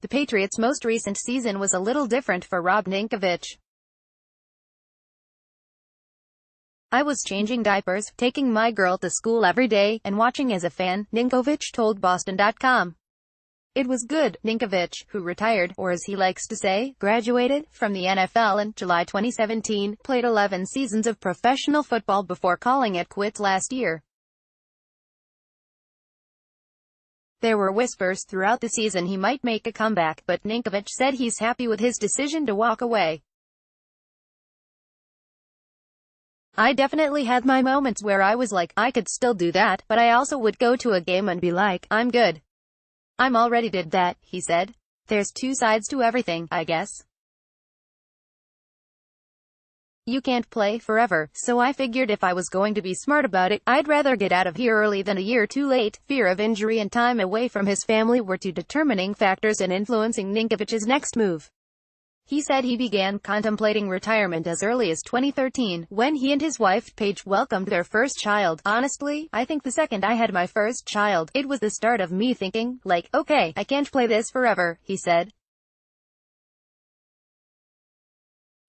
The Patriots' most recent season was a little different for Rob Ninkovich. "I was changing diapers, taking my girl to school every day, and watching as a fan," Ninkovich told Boston.com. "It was good." Ninkovich, who retired, or as he likes to say, graduated, from the NFL in July 2017, played 11 seasons of professional football before calling it quits last year. There were whispers throughout the season he might make a comeback, but Ninkovich said he's happy with his decision to walk away. "I definitely had my moments where I was like, I could still do that, but I also would go to a game and be like, I'm good. I'm already did that," he said. "There's two sides to everything, I guess. You can't play forever, so I figured if I was going to be smart about it, I'd rather get out of here early than a year too late." Fear of injury and time away from his family were two determining factors in influencing Ninkovich's next move. He said he began contemplating retirement as early as 2013, when he and his wife, Paige, welcomed their first child. "Honestly, I think the second I had my first child, it was the start of me thinking, like, okay, I can't play this forever," he said.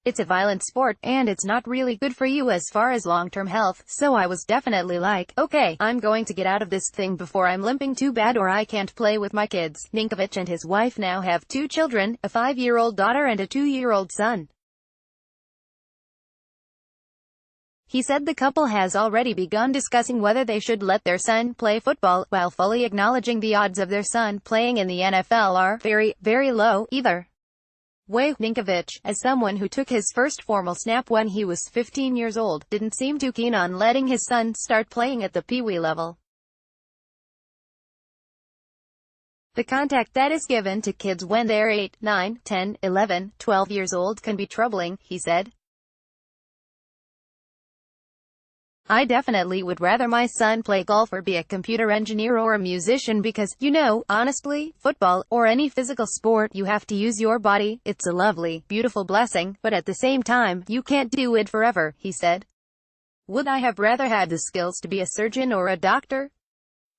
"It's a violent sport, and it's not really good for you as far as long-term health, so I was definitely like, okay, I'm going to get out of this thing before I'm limping too bad or I can't play with my kids." Ninkovich and his wife now have 2 children, a 5-year-old daughter and a 2-year-old son. He said the couple has already begun discussing whether they should let their son play football, while fully acknowledging the odds of their son playing in the NFL are very, very low, either way. Ninkovich, as someone who took his first formal snap when he was 15 years old, didn't seem too keen on letting his son start playing at the Pee-wee level. The contact that is given to kids when they're 8, 9, 10, 11, 12 years old can be troubling, he said. "I definitely would rather my son play golf or be a computer engineer or a musician because, you know, honestly, football, or any physical sport, you have to use your body. It's a lovely, beautiful blessing, but at the same time, you can't do it forever," he said. "Would I have rather had the skills to be a surgeon or a doctor?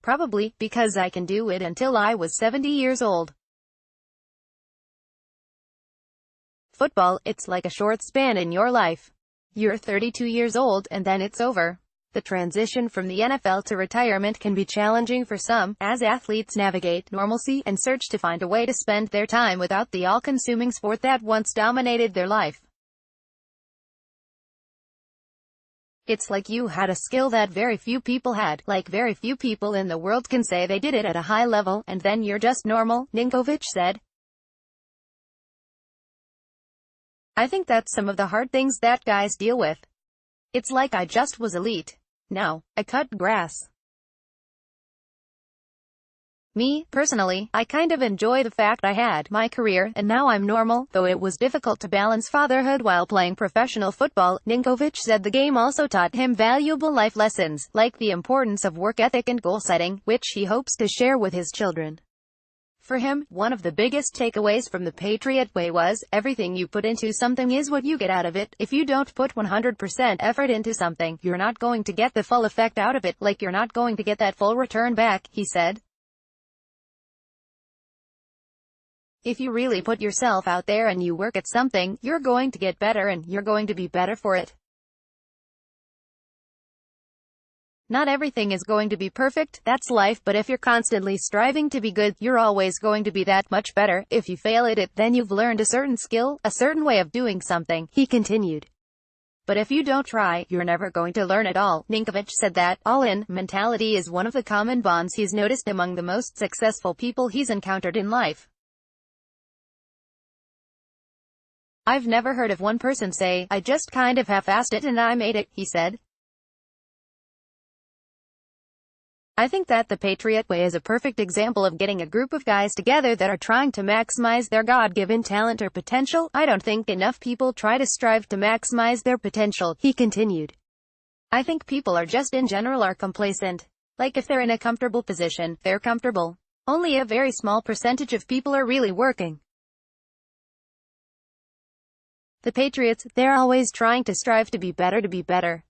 Probably, because I can do it until I was 70 years old. Football, it's like a short span in your life. You're 32 years old, and then it's over." The transition from the NFL to retirement can be challenging for some, as athletes navigate normalcy and search to find a way to spend their time without the all-consuming sport that once dominated their life. "It's like you had a skill that very few people had, like very few people in the world can say they did it at a high level, and then you're just normal," Ninkovich said. "I think that's some of the hard things that guys deal with. It's like I just was elite. Now, I cut grass. Me, personally, I kind of enjoy the fact I had my career, and now I'm normal, though it was difficult to balance fatherhood while playing professional football." Ninkovich said the game also taught him valuable life lessons, like the importance of work ethic and goal setting, which he hopes to share with his children. For him, one of the biggest takeaways from the Patriot Way was, everything you put into something is what you get out of it. If you don't put 100% effort into something, you're not going to get the full effect out of it, like you're not going to get that full return back, he said. "If you really put yourself out there and you work at something, you're going to get better and you're going to be better for it. Not everything is going to be perfect, that's life, but if you're constantly striving to be good, you're always going to be that much better. If you fail at it, then you've learned a certain skill, a certain way of doing something," he continued. "But if you don't try, you're never going to learn at all." Ninkovich said that all-in mentality is one of the common bonds he's noticed among the most successful people he's encountered in life. "I've never heard of one person say, I just kind of half-assed it and I made it," he said. "I think that the Patriot Way is a perfect example of getting a group of guys together that are trying to maximize their God-given talent or potential. I don't think enough people try to strive to maximize their potential," he continued. "I think people are just in general are complacent. Like if they're in a comfortable position, they're comfortable. Only a very small percentage of people are really working. The Patriots, they're always trying to strive to be better, to be better.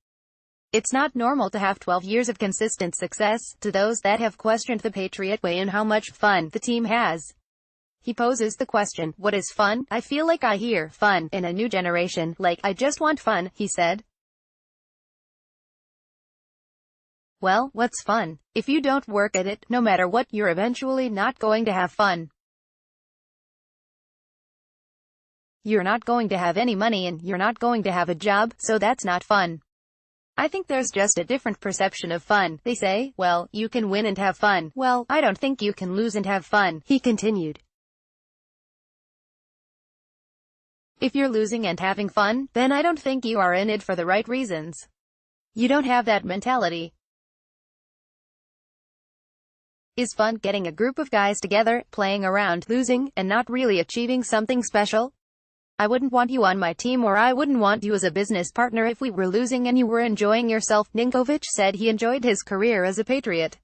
It's not normal to have 12 years of consistent success." To those that have questioned the Patriot Way and how much fun the team has, He poses the question, what is fun? I feel like I hear fun in a new generation, like, I just want fun, he said. Well, what's fun? If you don't work at it, no matter what, you're eventually not going to have fun. You're not going to have any money and you're not going to have a job, so that's not fun. I think there's just a different perception of fun. They say, well, you can win and have fun. Well, I don't think you can lose and have fun, he continued. If you're losing and having fun, then I don't think you are in it for the right reasons. You don't have that mentality. Is fun getting a group of guys together, playing around, losing, and not really achieving something special? I wouldn't want you on my team, or I wouldn't want you as a business partner if we were losing and you were enjoying yourself. Ninkovich said he enjoyed his career as a Patriot.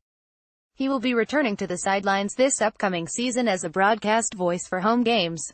He will be returning to the sidelines this upcoming season as a broadcast voice for home games.